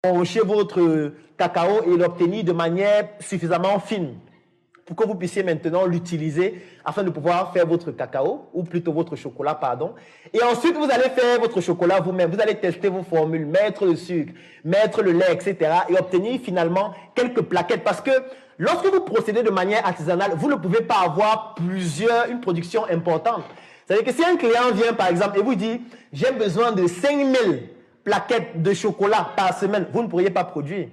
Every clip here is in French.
enrocher votre cacao et l'obtenir de manière suffisamment fine pour que vous puissiez maintenant l'utiliser afin de pouvoir faire votre cacao, ou plutôt votre chocolat, pardon. Et ensuite, vous allez faire votre chocolat vous-même. Vous allez tester vos formules, mettre le sucre, mettre le lait, etc. et obtenir finalement quelques plaquettes. Parce que lorsque vous procédez de manière artisanale, vous ne pouvez pas avoir une production importante. C'est-à-dire que si un client vient, par exemple, et vous dit « j'ai besoin de 5000 plaquettes de chocolat par semaine », vous ne pourriez pas produire.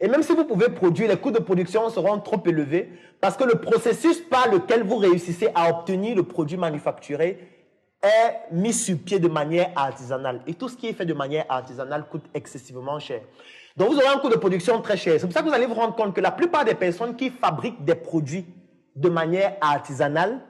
Et même si vous pouvez produire, les coûts de production seront trop élevés parce que le processus par lequel vous réussissez à obtenir le produit manufacturé est mis sur pied de manière artisanale. Et tout ce qui est fait de manière artisanale coûte excessivement cher. Donc, vous aurez un coût de production très cher. C'est pour ça que vous allez vous rendre compte que la plupart des personnes qui fabriquent des produits de manière artisanale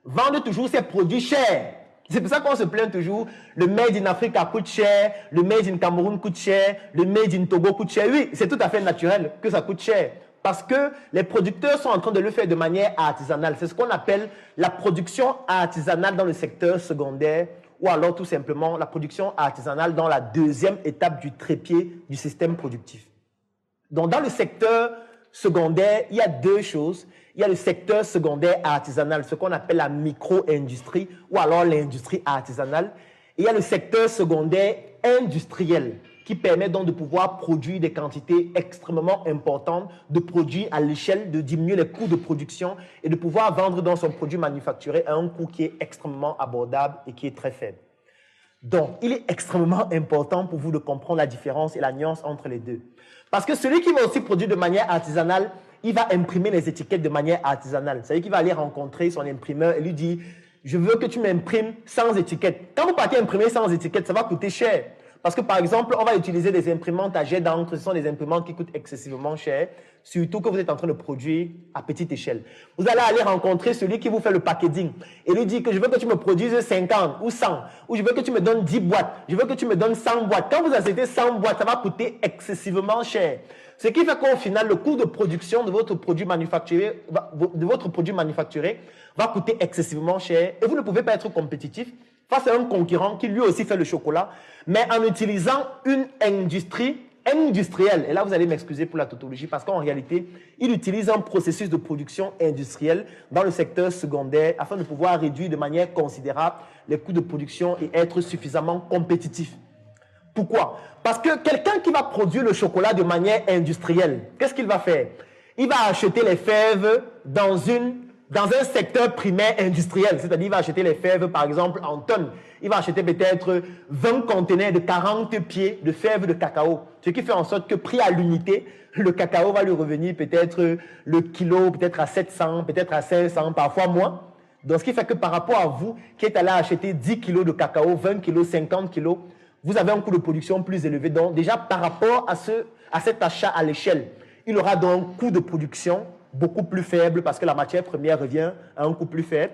vendent toujours ces produits chers. C'est pour ça qu'on se plaint toujours, le Made in Africa coûte cher, le Made in Cameroun coûte cher, le Made in Togo coûte cher. Oui, c'est tout à fait naturel que ça coûte cher. Parce que les producteurs sont en train de le faire de manière artisanale. C'est ce qu'on appelle la production artisanale dans le secteur secondaire, ou alors tout simplement la production artisanale dans la deuxième étape du trépied du système productif. Donc dans le secteur secondaire, il y a deux choses. Il y a le secteur secondaire artisanal, ce qu'on appelle la micro-industrie ou alors l'industrie artisanale. Et il y a le secteur secondaire industriel qui permet donc de pouvoir produire des quantités extrêmement importantes, de produire à l'échelle, de diminuer les coûts de production et de pouvoir vendre dans son produit manufacturé à un coût qui est extrêmement abordable et qui est très faible. Donc, il est extrêmement important pour vous de comprendre la différence et la nuance entre les deux. Parce que celui qui va aussi produire de manière artisanale, il va imprimer les étiquettes de manière artisanale. C'est-à-dire qu'il va aller rencontrer son imprimeur et lui dire « Je veux que tu m'imprimes sans étiquette ». Quand vous partez imprimer sans étiquette, ça va coûter cher. Parce que par exemple, on va utiliser des imprimantes à jet d'encre. Ce sont des imprimantes qui coûtent excessivement cher, surtout que vous êtes en train de produire à petite échelle. Vous allez aller rencontrer celui qui vous fait le packaging et lui dire que je veux que tu me produises 50 ou 100, ou je veux que tu me donnes 10 boîtes, je veux que tu me donnes 100 boîtes. Quand vous achetez 100 boîtes, ça va coûter excessivement cher. Ce qui fait qu'au final, le coût de production de votre produit manufacturé, va coûter excessivement cher et vous ne pouvez pas être compétitif face à un concurrent qui lui aussi fait le chocolat, mais en utilisant une industrie industrielle. Et là, vous allez m'excuser pour la tautologie parce qu'en réalité, il utilise un processus de production industrielle dans le secteur secondaire afin de pouvoir réduire de manière considérable les coûts de production et être suffisamment compétitif. Pourquoi? Parce que quelqu'un qui va produire le chocolat de manière industrielle, qu'est-ce qu'il va faire? Il va acheter les fèves dans un secteur primaire industriel, c'est-à-dire il va acheter les fèves par exemple en tonnes. Il va acheter peut-être 20 conteneurs de 40 pieds de fèves de cacao, ce qui fait en sorte que pris à l'unité, le cacao va lui revenir peut-être le kilo, peut-être à 700, peut-être à 500, parfois moins. Donc ce qui fait que par rapport à vous qui êtes allé acheter 10 kilos de cacao, 20 kilos, 50 kilos, vous avez un coût de production plus élevé. Donc déjà par rapport à cet achat à l'échelle, il aura donc un coût de production beaucoup plus faible parce que la matière première revient à un coût plus faible.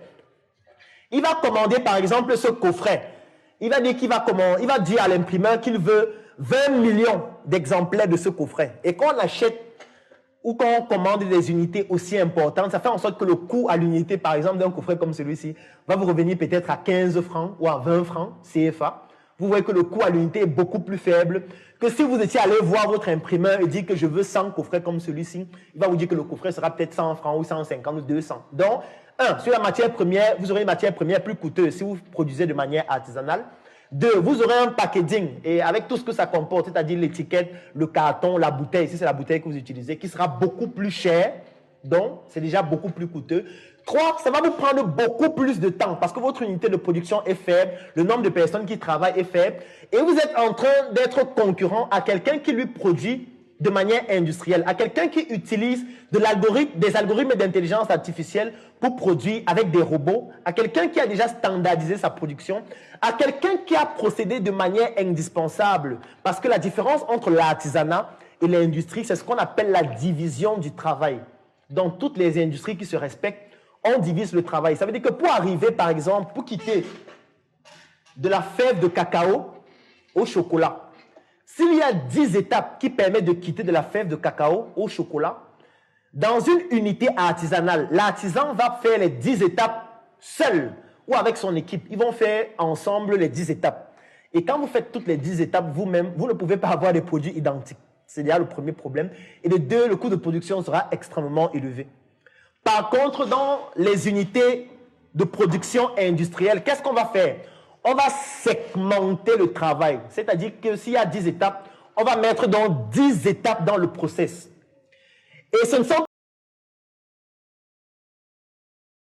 Il va commander par exemple ce coffret. Il va dire à l'imprimeur qu'il veut 20 millions d'exemplaires de ce coffret. Et quand on achète ou quand on commande des unités aussi importantes, ça fait en sorte que le coût à l'unité, par exemple, d'un coffret comme celui-ci, va vous revenir peut-être à 15 francs ou à 20 francs CFA. Vous voyez que le coût à l'unité est beaucoup plus faible que si vous étiez allé voir votre imprimeur et dire que je veux 100 coffrets comme celui-ci. Il va vous dire que le coffret sera peut-être 100 francs ou 150 ou 200. Donc, sur la matière première, vous aurez une matière première plus coûteuse si vous produisez de manière artisanale. 2, vous aurez un packaging et avec tout ce que ça comporte, c'est-à-dire l'étiquette, le carton, la bouteille, ici c'est la bouteille que vous utilisez, qui sera beaucoup plus cher. Donc, c'est déjà beaucoup plus coûteux. 3, ça va vous prendre beaucoup plus de temps parce que votre unité de production est faible, le nombre de personnes qui travaillent est faible et vous êtes en train d'être concurrent à quelqu'un qui lui produit de manière industrielle, à quelqu'un qui utilise des algorithmes d'intelligence artificielle pour produire avec des robots, à quelqu'un qui a déjà standardisé sa production, à quelqu'un qui a procédé de manière indispensable parce que la différence entre l'artisanat et l'industrie, c'est ce qu'on appelle la division du travail. Dans toutes les industries qui se respectent, on divise le travail. Ça veut dire que pour arriver, par exemple, pour quitter de la fève de cacao au chocolat, s'il y a 10 étapes qui permettent de quitter de la fève de cacao au chocolat, dans une unité artisanale, l'artisan va faire les 10 étapes seul ou avec son équipe. Ils vont faire ensemble les 10 étapes. Et quand vous faites toutes les 10 étapes vous-même, vous ne pouvez pas avoir des produits identiques. C'est déjà le premier problème. Et de deux, le coût de production sera extrêmement élevé. Par contre, dans les unités de production industrielle, qu'est-ce qu'on va faire? On va segmenter le travail. C'est-à-dire que s'il y a 10 étapes, on va mettre dans 10 étapes dans le process. Et ce ne sont